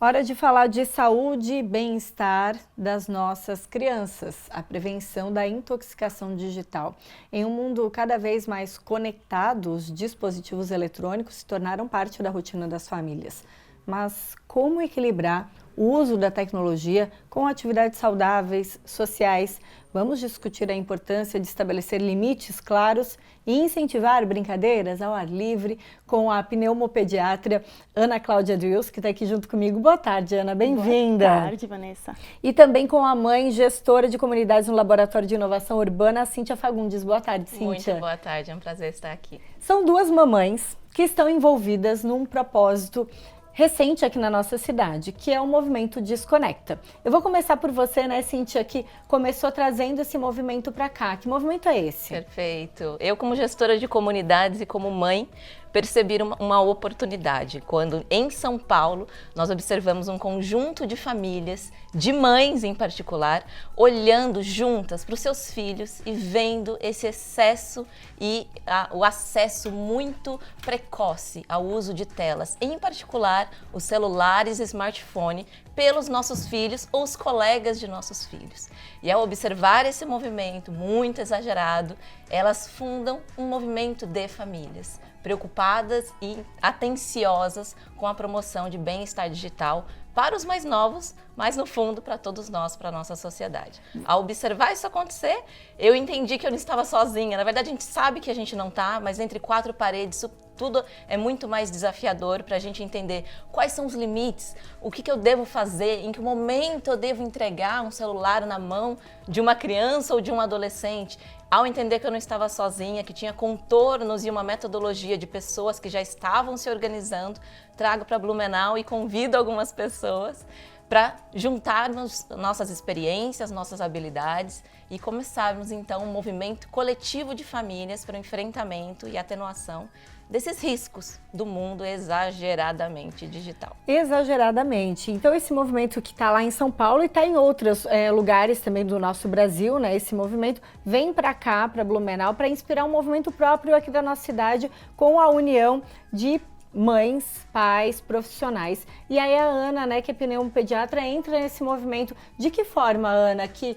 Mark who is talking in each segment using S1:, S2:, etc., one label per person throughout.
S1: Hora de falar de saúde e bem-estar das nossas crianças, a prevenção da intoxicação digital. Em um mundo cada vez mais conectado, os dispositivos eletrônicos se tornaram parte da rotina das famílias. Mas como equilibrar o uso da tecnologia com atividades saudáveis, sociais? Vamos discutir a importância de estabelecer limites claros e incentivar brincadeiras ao ar livre com a pneumopediatra Ana Cláudia Drills, que está aqui junto comigo. Boa tarde, Ana, bem-vinda.
S2: Boa tarde, Vanessa.
S1: E também com a mãe, gestora de comunidades no Laboratório de Inovação Urbana, Cíntia Fagundes. Boa tarde, Cíntia.
S3: Muito boa tarde, é um prazer estar aqui.
S1: São duas mamães que estão envolvidas num propósito recente aqui na nossa cidade, que é o movimento Desconecta. Eu vou começar por você, né, Cíntia, que começou trazendo esse movimento para cá. Que movimento é esse?
S3: Perfeito. Eu, como gestora de comunidades e como mãe, percebi uma oportunidade quando, em São Paulo, nós observamos um conjunto de famílias, de mães em particular, olhando juntas para os seus filhos e vendo esse excesso e o acesso muito precoce ao uso de telas, em particular os celulares e smartphone, pelos nossos filhos ou os colegas de nossos filhos. E ao observar esse movimento muito exagerado, elas fundam um movimento de famílias, preocupadas e atenciosas com a promoção de bem-estar digital para os mais novos, mas no fundo para todos nós, para a nossa sociedade. Ao observar isso acontecer, eu entendi que eu não estava sozinha. Na verdade, a gente sabe que a gente não está, mas entre quatro paredes, isso tudo é muito mais desafiador para a gente entender quais são os limites, o que eu devo fazer, em que momento eu devo entregar um celular na mão de uma criança ou de um adolescente. Ao entender que eu não estava sozinha, que tinha contornos e uma metodologia de pessoas que já estavam se organizando, trago para Blumenau e convido algumas pessoas para juntarmos nossas experiências, nossas habilidades e começarmos então um movimento coletivo de famílias para o enfrentamento e atenuação desses riscos do mundo exageradamente digital.
S1: Exageradamente. Então esse movimento que está lá em São Paulo e está em outros lugares também do nosso Brasil, né? Esse movimento vem para cá, para Blumenau, para inspirar um movimento próprio aqui da nossa cidade com a união de mães, pais, profissionais. E aí a Ana, né, que é pneumopediatra, entra nesse movimento. De que forma, Ana, que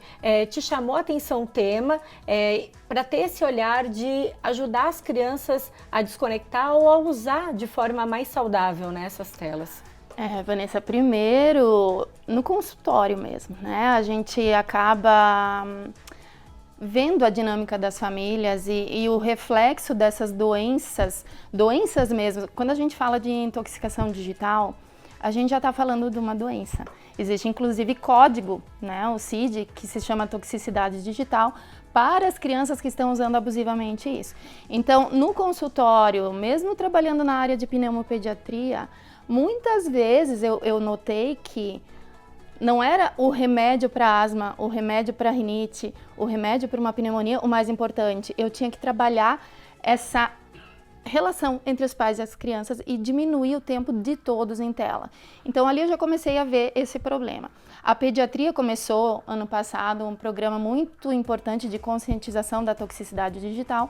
S1: te chamou a atenção o tema para ter esse olhar de ajudar as crianças a desconectar ou a usar de forma mais saudável, né, essas telas?
S2: Vanessa, primeiro no consultório mesmo, né? A gente acaba vendo a dinâmica das famílias e o reflexo dessas doenças mesmo. Quando a gente fala de intoxicação digital, a gente já está falando de uma doença. Existe inclusive código, né, o CID, que se chama toxicidade digital, para as crianças que estão usando abusivamente isso. Então, no consultório, mesmo trabalhando na área de pneumopediatria, muitas vezes eu notei que não era o remédio para asma, o remédio para rinite, o remédio para uma pneumonia o mais importante. Eu tinha que trabalhar essa relação entre os pais e as crianças e diminuir o tempo de todos em tela. Então ali eu já comecei a ver esse problema. A pediatria começou ano passado um programa muito importante de conscientização da toxicidade digital.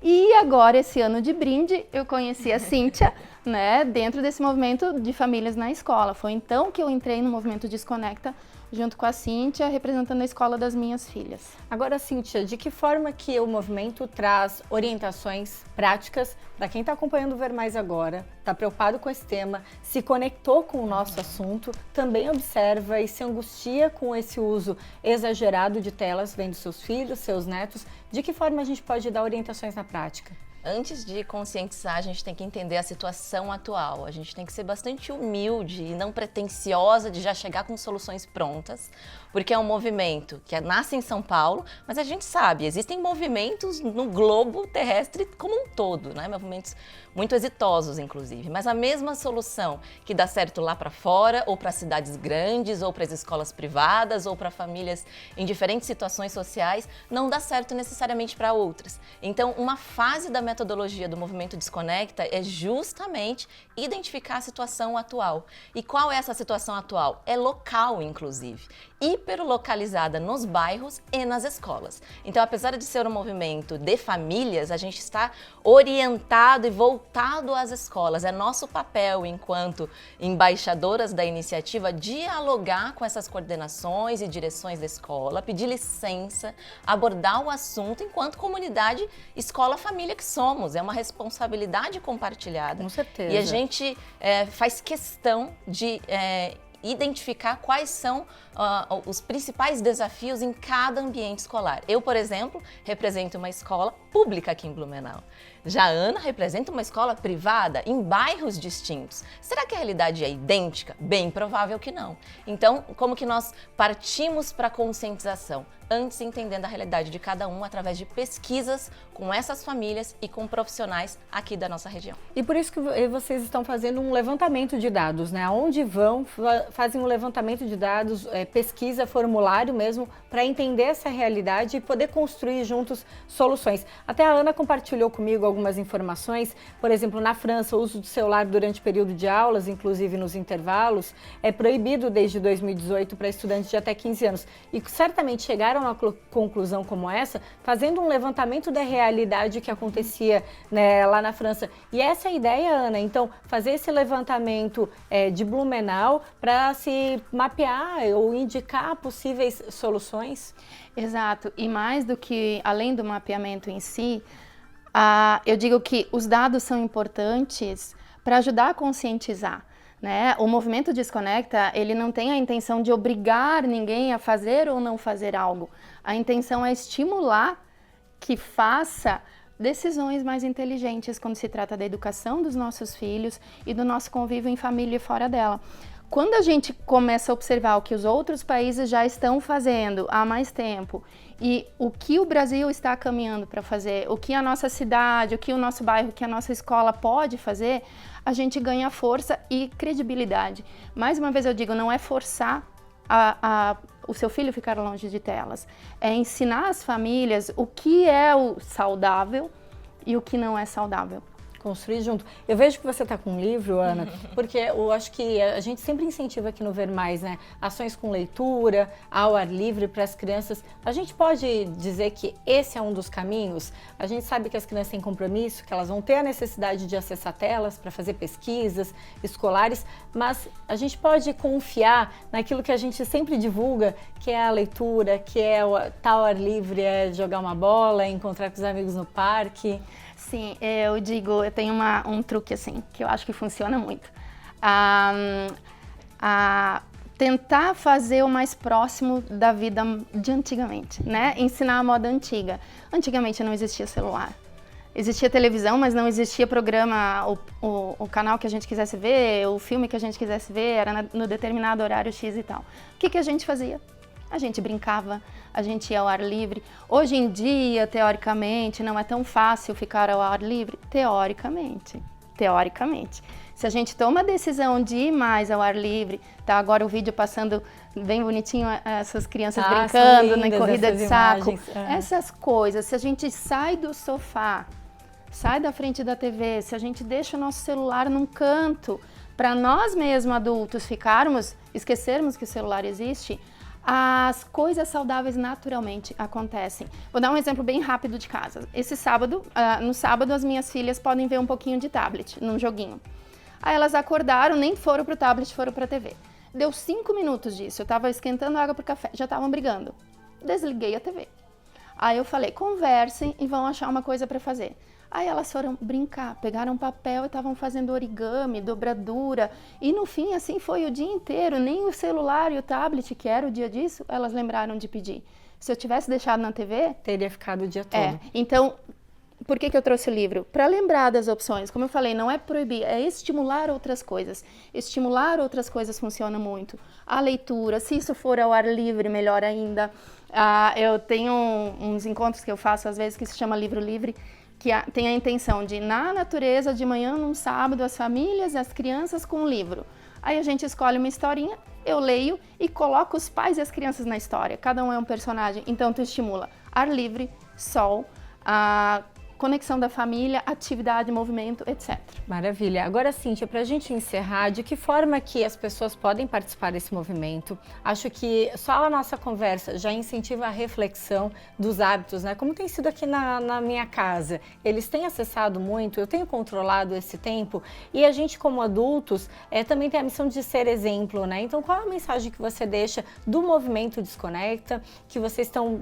S2: E agora, esse ano de brinde, eu conheci a Cíntia, né, dentro desse movimento de famílias na escola. Foi então que eu entrei no movimento Desconecta, junto com a Cíntia, representando a escola das minhas filhas.
S1: Agora, Cíntia, de que forma que o movimento traz orientações práticas para quem está acompanhando o Ver Mais Agora, está preocupado com esse tema, se conectou com o nosso assunto, também observa e se angustia com esse uso exagerado de telas, vendo seus filhos, seus netos, de que forma a gente pode dar orientações na prática?
S3: Antes de conscientizar, a gente tem que entender a situação atual. A gente tem que ser bastante humilde e não pretensiosa de já chegar com soluções prontas, porque é um movimento que nasce em São Paulo, mas a gente sabe, existem movimentos no globo terrestre como um todo, né? Movimentos muito exitosos, inclusive. Mas a mesma solução que dá certo lá para fora, ou para cidades grandes, ou para as escolas privadas, ou para famílias em diferentes situações sociais, não dá certo necessariamente para outras. Então, uma fase da metodologia do movimento Desconecta é justamente identificar a situação atual. E qual é essa situação atual? É local, inclusive. Hiperlocalizada nos bairros e nas escolas. Então, apesar de ser um movimento de famílias, a gente está orientado e voltado voltado às escolas. É nosso papel, enquanto embaixadoras da iniciativa, dialogar com essas coordenações e direções da escola, pedir licença, abordar o assunto enquanto comunidade, escola, família que somos. É uma responsabilidade compartilhada.
S1: Com certeza.
S3: E a gente faz questão de identificar quais são os principais desafios em cada ambiente escolar. Eu, por exemplo, represento uma escola pública aqui em Blumenau. Já a Ana representa uma escola privada em bairros distintos. Será que a realidade é idêntica? Bem provável que não. Então, como que nós partimos para a conscientização? Antes entendendo a realidade de cada um através de pesquisas com essas famílias e com profissionais aqui da nossa região.
S1: E por isso que vocês estão fazendo um levantamento de dados, né? Onde vão, fazem um levantamento de dados, pesquisa, formulário mesmo, para entender essa realidade e poder construir juntos soluções. Até a Ana compartilhou comigo algumas informações, por exemplo, na França, o uso do celular durante o período de aulas, inclusive nos intervalos, é proibido desde 2018 para estudantes de até 15 anos. E certamente chegaram a uma conclusão como essa, fazendo um levantamento da realidade que acontecia, né, lá na França. E essa é a ideia, Ana, então, fazer esse levantamento de Blumenau para se mapear ou indicar possíveis soluções?
S2: Exato, e mais do que, além do mapeamento em si, eu digo que os dados são importantes para ajudar a conscientizar. Né? O movimento Desconecta, ele não tem a intenção de obrigar ninguém a fazer ou não fazer algo. A intenção é estimular que faça decisões mais inteligentes quando se trata da educação dos nossos filhos e do nosso convívio em família e fora dela. Quando a gente começa a observar o que os outros países já estão fazendo há mais tempo e o que o Brasil está caminhando para fazer, o que a nossa cidade, o que o nosso bairro, o que a nossa escola pode fazer, a gente ganha força e credibilidade. Mais uma vez eu digo, não é forçar o seu filho ficar longe de telas, é ensinar as famílias o que é o saudável e o que não é saudável.
S1: Construir junto. Eu vejo que você está com um livro, Ana, porque eu acho que a gente sempre incentiva aqui no Ver Mais, né? Ações com leitura, ao ar livre para as crianças. A gente pode dizer que esse é um dos caminhos? A gente sabe que as crianças têm compromisso, que elas vão ter a necessidade de acessar telas para fazer pesquisas escolares, mas a gente pode confiar naquilo que a gente sempre divulga, que é a leitura, que é estar ao ar livre, é jogar uma bola, é encontrar com os amigos no parque.
S2: Sim, eu digo, eu tenho um truque assim, que eu acho que funciona muito. Tentar fazer o mais próximo da vida de antigamente, né? Ensinar a moda antiga. Antigamente não existia celular. Existia televisão, mas não existia programa, o canal que a gente quisesse ver, o filme que a gente quisesse ver, era no determinado horário X e tal. O que a gente fazia? A gente brincava, a gente ia ao ar livre. Hoje em dia, teoricamente, não é tão fácil ficar ao ar livre? Teoricamente. Se a gente toma a decisão de ir mais ao ar livre, tá agora o vídeo passando bem bonitinho, essas crianças brincando na corrida de saco. Essas coisas, se a gente sai do sofá, sai da frente da TV, se a gente deixa o nosso celular num canto, para nós mesmos adultos esquecermos que o celular existe, as coisas saudáveis naturalmente acontecem. Vou dar um exemplo bem rápido de casa. Esse sábado, no sábado, as minhas filhas podem ver um pouquinho de tablet, num joguinho. Aí elas acordaram, nem foram pro tablet, foram pra TV. Deu 5 minutos disso, eu tava esquentando água pro café, já estavam brigando. Desliguei a TV. Aí eu falei, conversem e vão achar uma coisa pra fazer. Aí elas foram brincar, pegaram papel e estavam fazendo origami, dobradura. E no fim, assim, foi o dia inteiro. Nem o celular e o tablet, que era o dia disso, elas lembraram de pedir. Se eu tivesse deixado na TV...
S1: teria ficado o dia todo.
S2: Então, por que eu trouxe o livro? Para lembrar das opções. Como eu falei, não é proibir, é estimular outras coisas. Estimular outras coisas funciona muito. A leitura, se isso for ao ar livre, melhor ainda. Eu tenho uns encontros que eu faço, às vezes, que se chama Livro Livre, que tem a intenção de, na natureza, de manhã, num sábado, as famílias e as crianças com um livro. Aí a gente escolhe uma historinha, eu leio e coloco os pais e as crianças na história. Cada um é um personagem, então tu estimula ar livre, sol, conexão da família, atividade, movimento, etc.
S1: Maravilha. Agora, Cíntia, para a gente encerrar, de que forma que as pessoas podem participar desse movimento? Acho que só a nossa conversa já incentiva a reflexão dos hábitos, né? Como tem sido aqui na minha casa. Eles têm acessado muito, eu tenho controlado esse tempo e a gente, como adultos, também tem a missão de ser exemplo, né? Então, qual é a mensagem que você deixa do movimento Desconecta, que vocês estão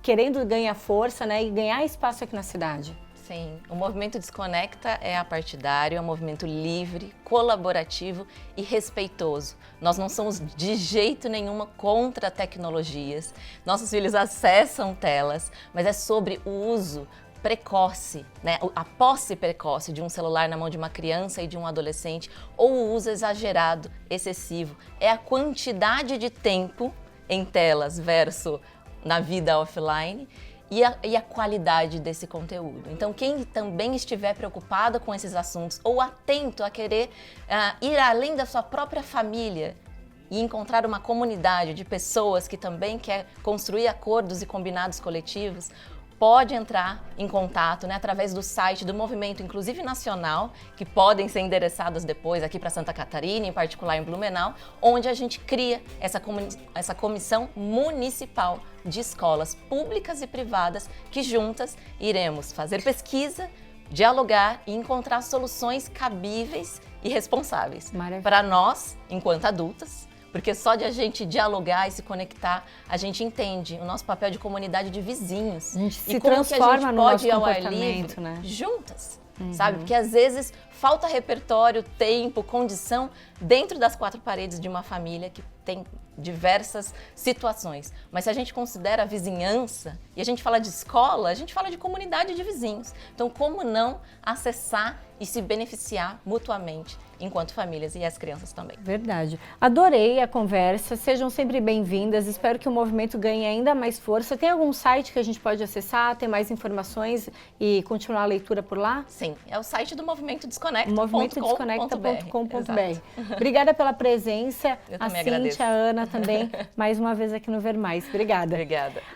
S1: querendo ganhar força, né, e ganhar espaço aqui na cidade?
S3: Sim, o movimento Desconecta é apartidário, é um movimento livre, colaborativo e respeitoso. Nós não somos de jeito nenhum contra tecnologias. Nossos filhos acessam telas, mas é sobre o uso precoce, né? A posse precoce de um celular na mão de uma criança e de um adolescente, ou o uso exagerado, excessivo. É a quantidade de tempo em telas versus na vida offline e a qualidade desse conteúdo. Então, quem também estiver preocupado com esses assuntos ou atento a querer ir além da sua própria família e encontrar uma comunidade de pessoas que também quer construir acordos e combinados coletivos, pode entrar em contato, né, através do site do Movimento Inclusive Nacional, que podem ser endereçadas depois aqui para Santa Catarina, em particular em Blumenau, onde a gente cria essa comissão municipal de escolas públicas e privadas que juntas iremos fazer pesquisa, dialogar e encontrar soluções cabíveis e responsáveis para nós, enquanto adultas, porque só de a gente dialogar e se conectar, a gente entende o nosso papel de comunidade de vizinhos.
S1: A gente se
S3: e como
S1: transforma
S3: que a gente
S1: no
S3: pode
S1: nosso
S3: ir ao ar
S1: comportamento,
S3: livre,
S1: né?
S3: Juntas, sabe? Porque às vezes falta repertório, tempo, condição dentro das quatro paredes de uma família que tem diversas situações. Mas se a gente considera a vizinhança e a gente fala de escola, a gente fala de comunidade de vizinhos. Então, como não acessar e se beneficiar mutuamente enquanto famílias e as crianças também.
S1: Verdade. Adorei a conversa, sejam sempre bem-vindas, espero que o movimento ganhe ainda mais força. Tem algum site que a gente pode acessar, ter mais informações e continuar a leitura por lá?
S3: Sim, é o site do Movimento Desconecta.
S1: movimentodesconecta.com.br. Obrigada pela presença,
S3: Eu
S1: a
S3: também
S1: Cíntia,
S3: agradeço.
S1: a Ana também, mais uma vez aqui no Ver Mais. Obrigada.
S3: Obrigada.